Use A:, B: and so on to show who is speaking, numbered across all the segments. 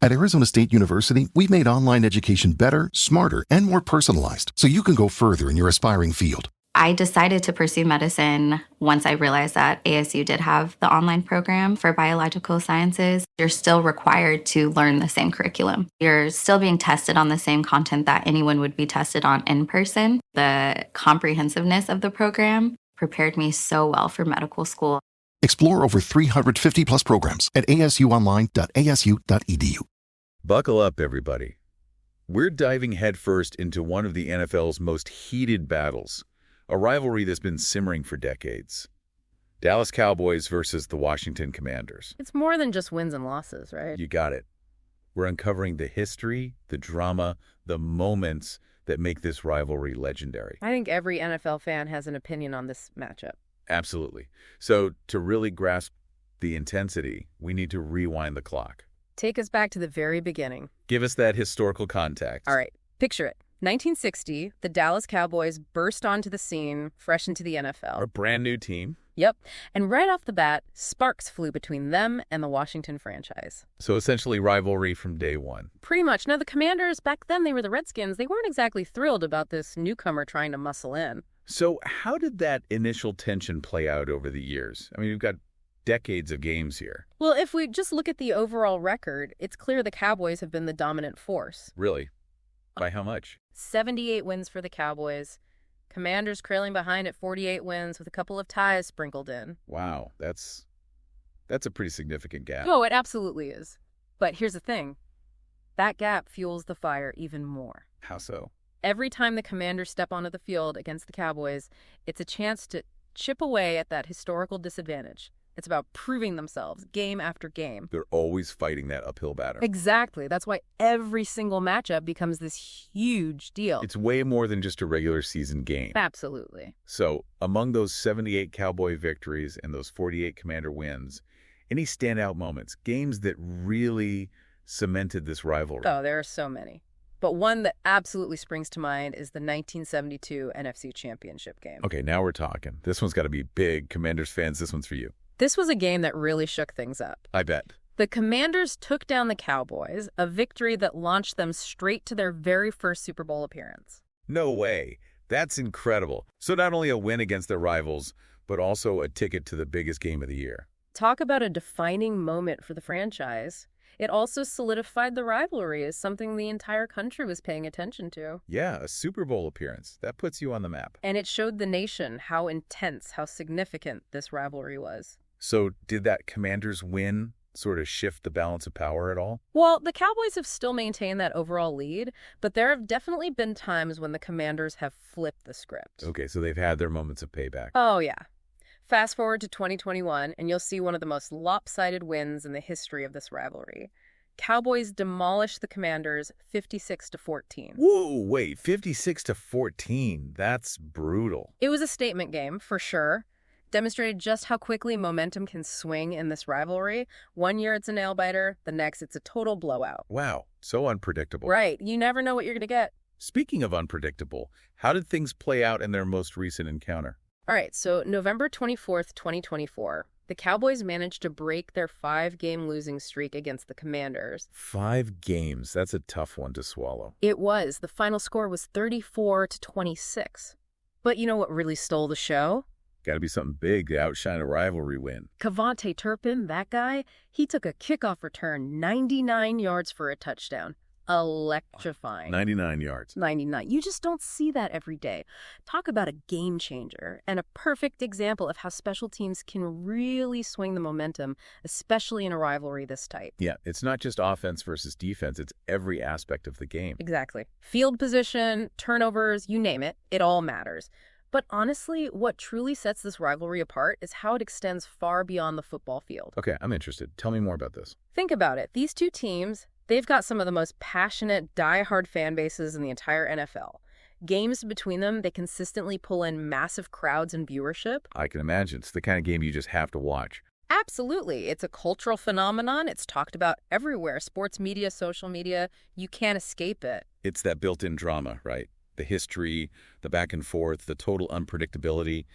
A: At Arizona State University, we've made online education better, smarter, and more personalized so you can go further in your aspiring field.
B: I decided to pursue medicine once I realized that ASU did have the online program for biological sciences. You're still required to learn the same curriculum. You're still being tested on the same content that anyone would be tested on in person. The comprehensiveness of the program prepared me so well for medical school.
A: Explore over 350 plus programs at asuonline.asu.edu.
C: Buckle up, everybody. We're diving headfirst into one of the NFL's most heated battles, a rivalry that's been simmering for decades. Dallas Cowboys versus the Washington Commanders.
D: It's more than just wins and losses, right?
C: You got it. We're uncovering the history, the drama, the moments that make this rivalry legendary.
D: I think every NFL fan has an opinion on this matchup.
C: Absolutely. So to really grasp the intensity, we need to rewind the clock.
D: Take us back to the very beginning.
C: Give us that historical context.
D: All right, picture it. 1960, the Dallas Cowboys burst onto the scene, fresh into the NFL.
C: A brand new team.
D: Yep. And right off the bat, sparks flew between them and the Washington franchise.
C: So essentially rivalry from day one.
D: Pretty much. Now, the Commanders, back then they were the Redskins, they weren't exactly thrilled about this newcomer trying to muscle in.
C: So how did that initial tension play out over the years? I mean, we've got decades of games here.
D: Well, if we just look at the overall record, it's clear the Cowboys have been the dominant force.
C: Really? By how much?
D: 78 wins for the Cowboys. Commanders trailing behind at 48 wins with a couple of ties sprinkled in.
C: Wow, that's a pretty significant gap.
D: Oh, it absolutely is. But here's the thing. That gap fuels the fire even more.
C: How so?
D: Every time the Commanders step onto the field against the Cowboys, it's a chance to chip away at that historical disadvantage. It's about proving themselves game after game.
C: They're always fighting that uphill battle.
D: Exactly. That's why every single matchup becomes this huge deal.
C: It's way more than just a regular season game.
D: Absolutely.
C: So, among those 78 Cowboy victories and those 48 Commander wins, any standout moments, games that really cemented this rivalry?
D: Oh, there are so many. But one that absolutely springs to mind is the 1972 NFC Championship game.
C: Okay, now we're talking. This one's got to be big. Commanders fans, this one's for you.
D: This was a game that really shook things up.
C: I bet.
D: The Commanders took down the Cowboys, a victory that launched them straight to their very first Super Bowl appearance.
C: No way. That's incredible. So not only a win against their rivals, but also a ticket to the biggest game of the year.
D: Talk about a defining moment for the franchise. It also solidified the rivalry as something the entire country was paying attention to.
C: Yeah, a Super Bowl appearance. That puts you on the map.
D: And it showed the nation how intense, how significant this rivalry was.
C: So did that Commanders win sort of shift the balance of power at all?
D: Well, the Cowboys have still maintained that overall lead, but there have definitely been times when the Commanders have flipped the script.
C: Okay, so they've had their moments of payback.
D: Oh, yeah. Fast forward to 2021, and you'll see one of the most lopsided wins in the history of this rivalry. Cowboys demolished the Commanders 56-14.
C: Whoa, wait, 56-14. That's brutal.
D: It was a statement game, for sure. Demonstrated just how quickly momentum can swing in this rivalry. One year it's a nail-biter, the next it's a total blowout.
C: Wow, so unpredictable.
D: Right, you never know what you're going to get.
C: Speaking of unpredictable, how did things play out in their most recent encounter?
D: All right, so November 24th, 2024, the Cowboys managed to break their 5-game losing streak against the Commanders.
C: 5 games. That's a tough one to swallow.
D: It was. The final score was 34-26. But you know what really stole the show?
C: Got to be something big to outshine a rivalry win.
D: Kavonte Turpin, that guy, he took a kickoff return 99 yards for a touchdown. Electrifying.
C: 99 yards.
D: 99. You just don't see that every day. Talk about a game changer and a perfect example of how special teams can really swing the momentum, especially in a rivalry this tight.
C: Yeah, it's not just offense versus defense. It's every aspect of the game.
D: Exactly. Field position, turnovers, you name it, it all matters. But honestly, what truly sets this rivalry apart is how it extends far beyond the football field.
C: Okay, I'm interested. Tell me more about this.
D: Think about it. These two teams, they've got some of the most passionate, die-hard fan bases in the entire NFL. Games between them, they consistently pull in massive crowds and viewership.
C: I can imagine. It's the kind of game you just have to watch.
D: Absolutely. It's a cultural phenomenon. It's talked about everywhere. Sports media, social media, you can't escape it.
C: It's that built-in drama, right? The history, the back and forth, the total unpredictability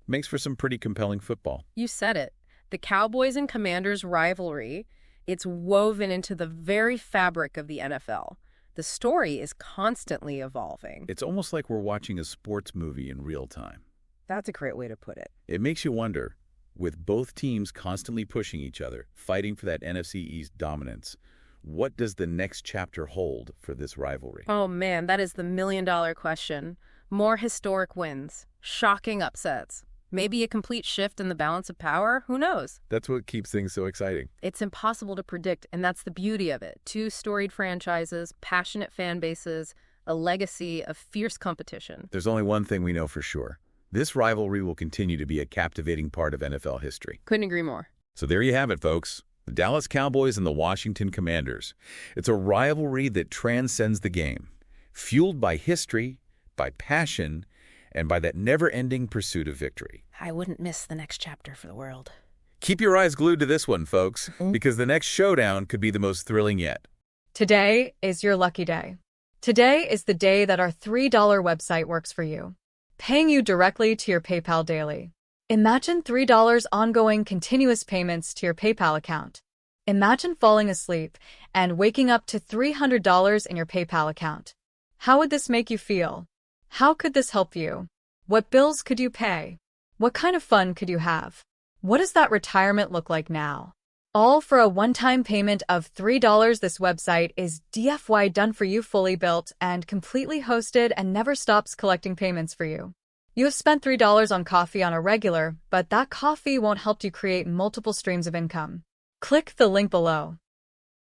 C: makes for some pretty compelling football.
D: You said it. The Cowboys and Commanders rivalry It's woven into the very fabric of the NFL. The story is constantly evolving.
C: It's almost like we're watching a sports movie in real time.
D: That's a great way to put it.
C: It makes you wonder, with both teams constantly pushing each other, fighting for that NFC East dominance, what does the next chapter hold for this rivalry?
D: Oh man, that is the million-dollar question. More historic wins, shocking upsets, maybe a complete shift in the balance of power? Who knows?
C: That's what keeps things so exciting.
D: It's impossible to predict, and that's the beauty of it. Two storied franchises, passionate fan bases, a legacy of fierce competition.
C: There's only one thing we know for sure. This rivalry will continue to be a captivating part of NFL history.
D: Couldn't agree more.
C: So there you have it, folks. The Dallas Cowboys and the Washington Commanders. It's a rivalry that transcends the game, fueled by history, by passion, and by that never-ending pursuit of victory.
D: I wouldn't miss the next chapter for the world.
C: Keep your eyes glued to this one, folks, because the next showdown could be the most thrilling yet.
E: Today is your lucky day. Today is the day that our $3 website works for you, paying you directly to your PayPal daily. Imagine $3 ongoing continuous payments to your PayPal account. Imagine falling asleep and waking up to $300 in your PayPal account. How would this make you feel? How could this help you? What bills could you pay? What kind of fun could you have? What does that retirement look like now? All for a one-time payment of $3. This website is DFY done for you, fully built and completely hosted, and never stops collecting payments for you. You have spent $3 on coffee on a regular, but that coffee won't help you create multiple streams of income. Click the link below.